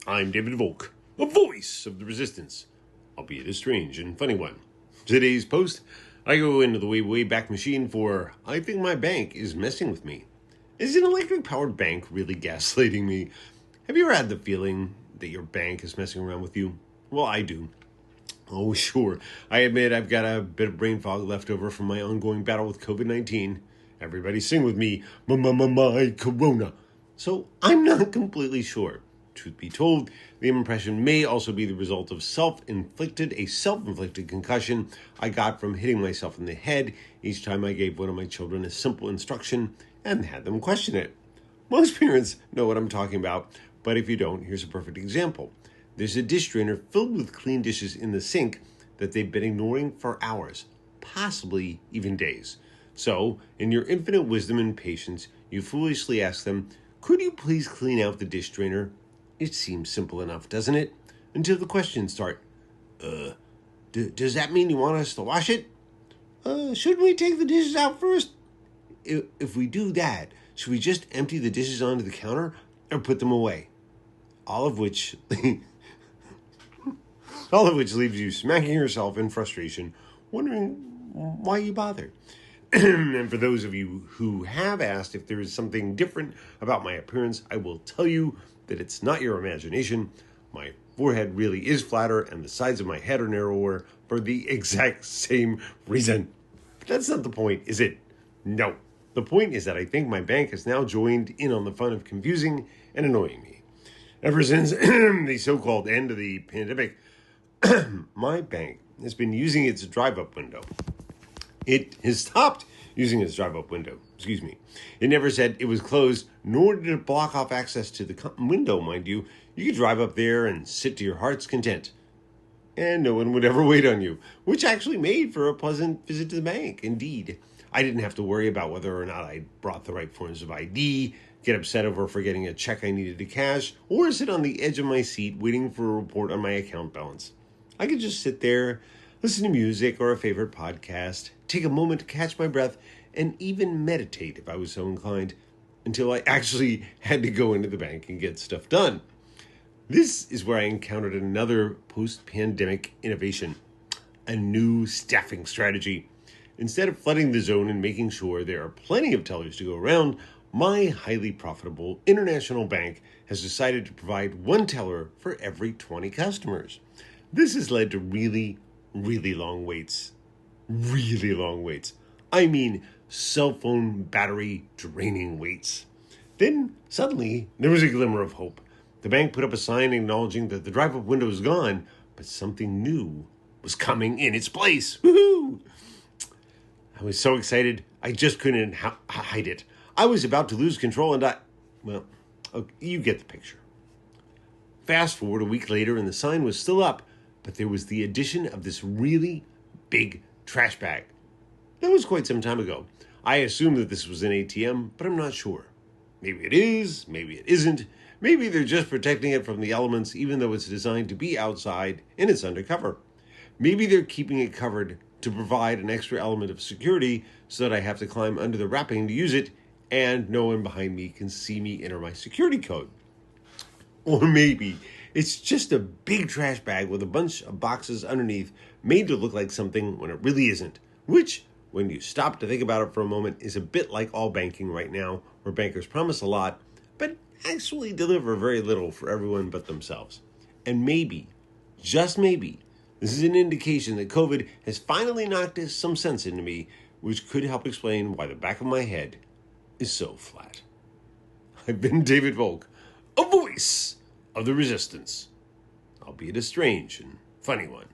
I'm David Volk, a voice of the resistance, albeit a strange and funny one. Today's post, I go into the way back machine for, I think my bank is messing with me. Is an electric-powered bank really gaslighting me? Have you ever had the feeling that your bank is messing around with you? Well, I do. Oh, sure. I admit I've got a bit of brain fog left over from my ongoing battle with COVID-19. Everybody sing with me, my corona. So I'm not completely sure. Truth be told, the impression may also be the result of self-inflicted concussion I got from hitting myself in the head each time I gave one of my children a simple instruction and had them question it. Most parents know what I'm talking about, but if you don't, here's a perfect example. There's a dish drainer filled with clean dishes in the sink that they've been ignoring for hours, possibly even days. So, in your infinite wisdom and patience, you foolishly ask them, "Could you please clean out the dish drainer?" It seems simple enough, doesn't it? Until the questions start. Does that mean you want us to wash it? Shouldn't we take the dishes out first? If we do that, should we just empty the dishes onto the counter or put them away? All of which leaves you smacking yourself in frustration, wondering why you bother. And for those of you who have asked if there is something different about my appearance, I will tell you that it's not your imagination. My forehead really is flatter and the sides of my head are narrower for the exact same reason. But that's not the point, is it? No. The point is that I think my bank has now joined in on the fun of confusing and annoying me. Ever since the so-called end of the pandemic, my bank has been using its drive-up window. It has stopped using its drive-up window. It never said it was closed, nor did it block off access to the window, mind you. You could drive up there and sit to your heart's content. And no one would ever wait on you, which actually made for a pleasant visit to the bank. Indeed, I didn't have to worry about whether or not I brought the right forms of ID, get upset over forgetting a check I needed to cash, or sit on the edge of my seat waiting for a report on my account balance. I could just sit there, listen to music or a favorite podcast, take a moment to catch my breath, and even meditate if I was so inclined, until I actually had to go into the bank and get stuff done. This is where I encountered another post-pandemic innovation, a new staffing strategy. Instead of flooding the zone and making sure there are plenty of tellers to go around, my highly profitable international bank has decided to provide one teller for every 20 customers. This has led to really long waits. Really long waits. I mean, cell phone battery draining waits. Then, suddenly, there was a glimmer of hope. The bank put up a sign acknowledging that the drive-up window was gone, but something new was coming in its place. Woohoo! I was so excited, I just couldn't hide it. I was about to lose control and you get the picture. Fast forward a week later and the sign was still up, but there was the addition of this really big trash bag. That was quite some time ago. I assume that this was an ATM, but I'm not sure. Maybe it is, maybe it isn't. Maybe they're just protecting it from the elements even though it's designed to be outside and it's undercover. Maybe they're keeping it covered to provide an extra element of security so that I have to climb under the wrapping to use it and no one behind me can see me enter my security code. Or maybe it's just a big trash bag with a bunch of boxes underneath made to look like something when it really isn't, which, when you stop to think about it for a moment, is a bit like all banking right now, where bankers promise a lot, but actually deliver very little for everyone but themselves. And maybe, just maybe, this is an indication that COVID has finally knocked some sense into me, which could help explain why the back of my head is so flat. I've been David Volk, a voice of the resistance, albeit a strange and funny one.